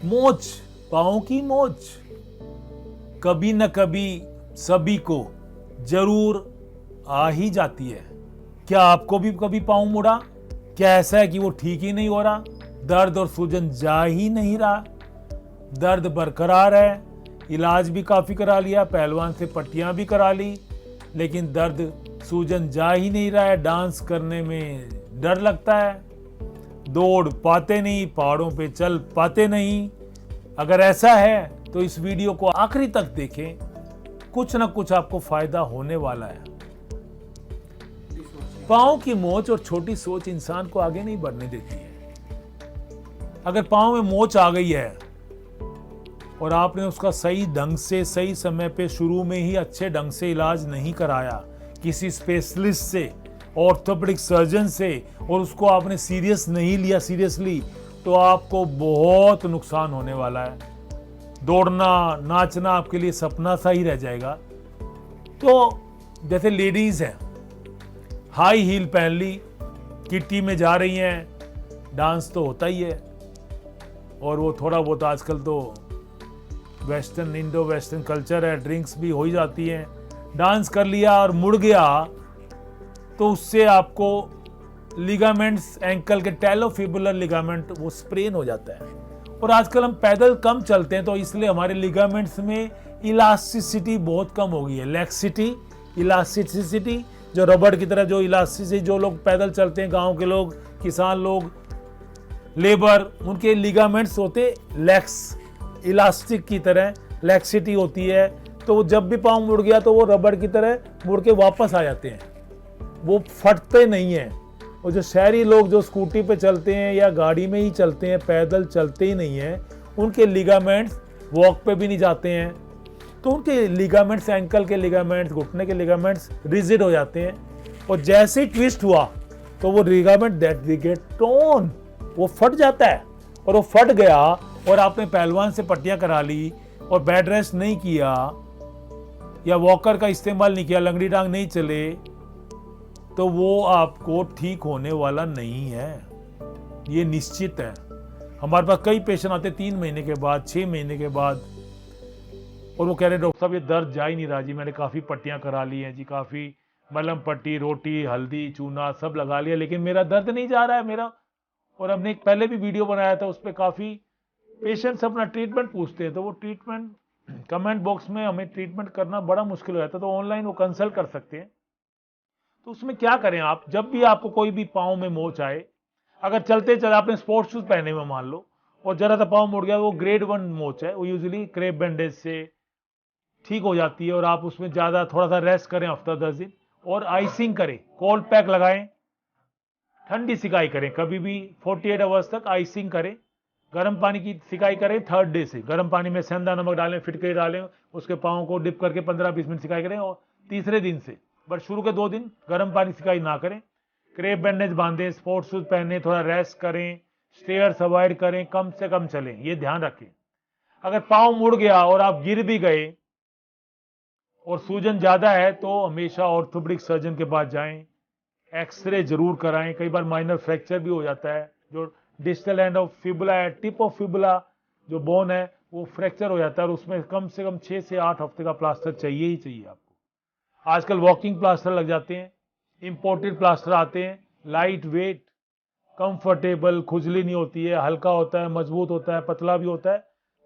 मोच, पाँव की मोच कभी न कभी सभी को जरूर आ ही जाती है। क्या आपको भी कभी पाँव मुड़ा? क्या ऐसा है कि वो ठीक ही नहीं हो रहा, दर्द और सूजन जा ही नहीं रहा, दर्द बरकरार है, इलाज भी काफ़ी करा लिया, पहलवान से पट्टियां भी करा ली, लेकिन दर्द सूजन जा ही नहीं रहा है, डांस करने में डर लगता है, दौड़ पाते नहीं, पहाड़ों पे चल पाते नहीं? अगर ऐसा है तो इस वीडियो को आखिरी तक देखें, कुछ ना कुछ आपको फायदा होने वाला है। पाँव की मोच और छोटी सोच इंसान को आगे नहीं बढ़ने देती है। अगर पाँव में मोच आ गई है और आपने उसका सही ढंग से, सही समय पे, शुरू में ही अच्छे ढंग से इलाज नहीं कराया किसी स्पेशलिस्ट से, ऑर्थोपेडिक सर्जन से, और उसको आपने सीरियस नहीं लिया, सीरियसली, तो आपको बहुत नुकसान होने वाला है। दौड़ना, नाचना आपके लिए सपना सा ही रह जाएगा। तो जैसे लेडीज हैं, हाई हील पहन ली, किट्टी में जा रही हैं, डांस तो होता ही है, और वो थोड़ा बहुत आजकल तो वेस्टर्न, इंडो वेस्टर्न कल्चर है, ड्रिंक्स भी हो ही जाती हैं, डांस कर लिया और मुड़ गया तो उससे आपको लिगामेंट्स, एंकल के टेलोफिबुलर लिगामेंट वो स्प्रेन हो जाता है। और आजकल हम पैदल कम चलते हैं, तो इसलिए हमारे लिगामेंट्स में इलास्टिसिटी बहुत कम हो गई है। लैक्सिटी, इलास्टिसिटी, जो रबड़ की तरह जो इलास्टिसिटी, जो लोग पैदल चलते हैं, गांव के लोग, किसान लोग, लेबर, उनके लिगामेंट्स होते लैक्स, इलास्टिक की तरह लैक्सिटी होती है, तो वो जब भी पाँव मुड़ गया तो वो रबड़ की तरह मुड़ के वापस आ जाते हैं, वो फटते नहीं हैं। और जो शहरी लोग जो स्कूटी पे चलते हैं या गाड़ी में ही चलते हैं, पैदल चलते ही नहीं हैं, उनके लिगामेंट्स वॉक पे भी नहीं जाते हैं, तो उनके लिगामेंट्स, एंकल के लिगामेंट्स, घुटने के लिगामेंट्स रिजिड हो जाते हैं, और जैसे ही ट्विस्ट हुआ तो वो ligament that we get torn, वो फट जाता है। और वो फट गया और आपने पहलवान से पट्टियां करा ली और बेड रेस्ट नहीं किया या वॉकर का इस्तेमाल नहीं किया, लंगड़ी टांग नहीं चले, तो वो आपको ठीक होने वाला नहीं है, ये निश्चित है। हमारे पास कई पेशेंट आते 3 महीने के बाद, 6 महीने के बाद, और वो कह रहे हैं डॉक्टर साहब ये दर्द जा ही नहीं रहा जी, मैंने काफ़ी पट्टियां करा ली हैं जी, काफ़ी मलहम पट्टी, रोटी, हल्दी, चूना सब लगा लिया, लेकिन मेरा दर्द नहीं जा रहा है मेरा। और हमने एक पहले भी वीडियो बनाया था, उस पर काफ़ी पेशेंट्स अपना ट्रीटमेंट पूछते हैं, तो वो ट्रीटमेंट कमेंट बॉक्स में हमें ट्रीटमेंट करना बड़ा मुश्किल हो जाता है, तो ऑनलाइन वो कंसल्ट कर सकते हैं। तो उसमें क्या करें आप, जब भी आपको कोई भी पाँव में मोच आए, अगर चलते चलते आपने स्पोर्ट्स शूज पहने हुए मान लो, और जरा सा पाँव मुड़ गया, वो ग्रेड 1 मोच है, वो यूजुअली क्रेप बैंडेज से ठीक हो जाती है, और आप उसमें ज़्यादा थोड़ा सा रेस्ट करें हफ्ता 10 दिन, और आइसिंग करें, कोल्ड पैक लगाएं, ठंडी सिकाई करें, कभी भी 48 आवर्स तक आइसिंग करें, गर्म पानी की सिकाई करें 3rd डे से, गर्म पानी में सेंधा नमक डालें, फिटकरी डालें, उसके पाँव को डिप करके 15-20 मिनट सिकाई करें, और तीसरे दिन से, बट शुरू के 2 दिन गर्म पानी सिकाई ना करें, क्रेप बैंडेज बांधें, स्पोर्ट्स शूज पहने, थोड़ा रेस्ट करें, स्टेयर्स अवॉइड करें, कम से कम चलें, ये ध्यान रखें। अगर पाँव मुड़ गया और आप गिर भी गए और सूजन ज़्यादा है, तो हमेशा ऑर्थोपेडिक सर्जन के पास जाएं, एक्सरे जरूर कराएं, कई बार माइनर फ्रैक्चर भी हो जाता है, जो डिस्टल एंड ऑफ फिबुला है, टिप ऑफ फिबुला जो बोन है, वो फ्रैक्चर हो जाता है, और उसमें कम से कम 6 से 8 हफ्ते का प्लास्टर चाहिए ही चाहिए आपको। आजकल वॉकिंग प्लास्टर लग जाते हैं, इंपोर्टेड प्लास्टर आते हैं, लाइट वेट, कंफर्टेबल, खुजली नहीं होती है, हल्का होता है, मजबूत होता है, पतला भी होता है,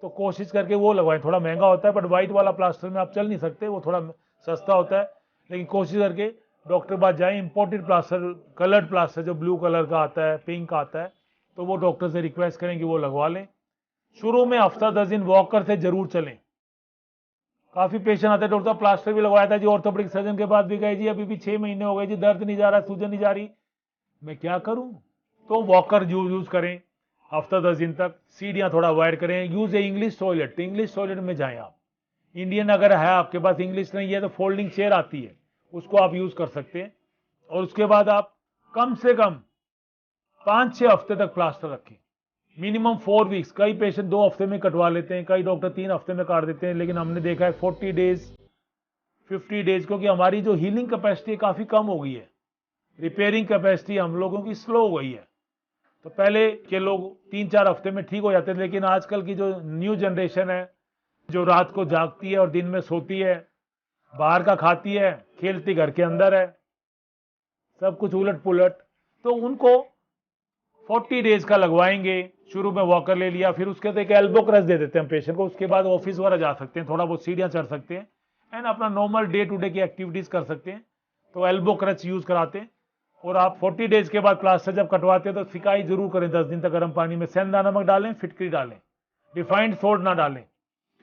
तो कोशिश करके वो लगवाएं। थोड़ा महंगा होता है, बट व्हाइट वाला प्लास्टर में आप चल नहीं सकते, वो थोड़ा सस्ता होता है, लेकिन कोशिश करके डॉक्टर के पास जाएं। इंपोर्टेड प्लास्टर, कलर्ड प्लास्टर जो ब्लू कलर का आता है, पिंक आता है, तो वो डॉक्टर से रिक्वेस्ट करें कि वो लगवा लें। शुरू में हफ्ता 10 दिन वॉकर से जरूर चलें। काफी पेशेंट आते हैं, डॉक्टर साहब प्लास्टर भी लगवाया था जी, ऑर्थोपेडिक सर्जन के पास भी गए जी, अभी भी 6 महीने हो गए जी, दर्द नहीं जा रहा, सूजन नहीं जा रही, मैं क्या करूं? तो वॉकर यूज करें हफ्ता 10 दिन तक, सीढ़ियां थोड़ा अवॉइड करें, यूज ए इंग्लिश टॉयलेट, इंग्लिश टॉयलेट में जाएं आप। इंडियन अगर है आपके पास, इंग्लिश नहीं है तो फोल्डिंग चेयर आती है, उसको आप यूज कर सकते हैं। और उसके बाद आप कम से कम 5-6 हफ्ते तक प्लास्टर रखें, मिनिमम 4 वीक्स। कई पेशेंट 2 हफ्ते में कटवा लेते हैं, कई डॉक्टर 3 हफ्ते में काट देते हैं, लेकिन हमने देखा है 40 डेज, 50 डेज, क्योंकि हमारी जो हीलिंग कैपेसिटी काफी कम हो गई है, रिपेयरिंग कैपेसिटी हम लोगों की स्लो हो गई है, तो पहले के लोग 3-4 हफ्ते में ठीक हो जाते थे, लेकिन आजकल की जो न्यू जनरेशन है, जो रात को जागती है और दिन में सोती है, बाहर का खाती है, खेलती घर के अंदर है, सब कुछ उलट पुलट, तो उनको 40 डेज का लगवाएंगे। शुरू में वॉकर ले लिया, फिर उसके बाद एक एल्बो क्रच दे देते हैं पेशेंट को, उसके बाद ऑफिस वगैरह जा सकते हैं, थोड़ा बहुत सीढ़ियां चढ़ सकते हैं एंड अपना नॉर्मल डे टू डे की एक्टिविटीज कर सकते हैं। तो एल्बो क्रच यूज कराते हैं। और आप 40 डेज के बाद प्लास्टर जब कटवाते हैं तो सिकाई जरूर करें, 10 दिन तक गर्म पानी में सेंधा नमक डालें, फिटकरी डालें, रिफाइंड सोल्ट ना डालें।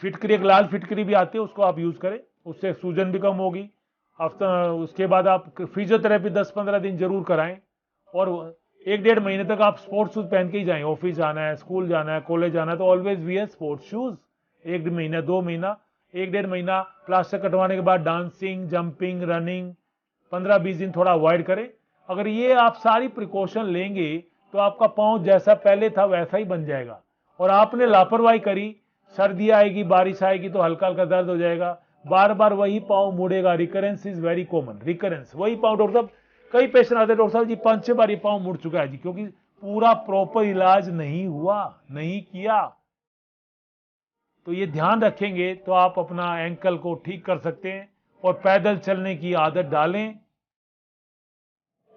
फिटकरी, एक लाल फिटकरी भी आती है, उसको आप यूज करें, उससे सूजन भी कम होगी। हफ्ता उसके बाद आप फिजियोथेरेपी 10-15 दिन जरूर कराएं। और 1-1.5 महीने तक आप स्पोर्ट्स शूज पहन के ही जाएं। ऑफिस जाना है, स्कूल जाना है, कॉलेज जाना है, तो ऑलवेज वियर स्पोर्ट्स शूज। 1 महीना, 2 महीना, 1-1.5 महीना प्लास्टर कटवाने के बाद डांसिंग, जंपिंग, रनिंग 15-20 दिन थोड़ा अवॉइड करें। अगर ये आप सारी प्रिकॉशन लेंगे तो आपका पांव जैसा पहले था वैसा ही बन जाएगा। और आपने लापरवाही करी, सर्दी आएगी, बारिश आएगी तो हल्का हल्का दर्द हो जाएगा, बार बार वही पांव मुड़ेगा। Recurrence is very common, recurrence वही पांव। डॉक्टर साहब, कई पेशेंट आते हैं, डॉक्टर साहब जी 5-6 बार ये पांव मुड़ चुका है जी, क्योंकि पूरा प्रॉपर इलाज नहीं हुआ, नहीं किया। तो ये ध्यान रखेंगे तो आप अपना एंकल को ठीक कर सकते हैं और पैदल चलने की आदत डालें।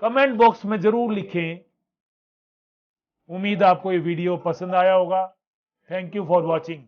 कमेंट बॉक्स में जरूर लिखें। उम्मीद आपको ये वीडियो पसंद आया होगा। Thank you for watching.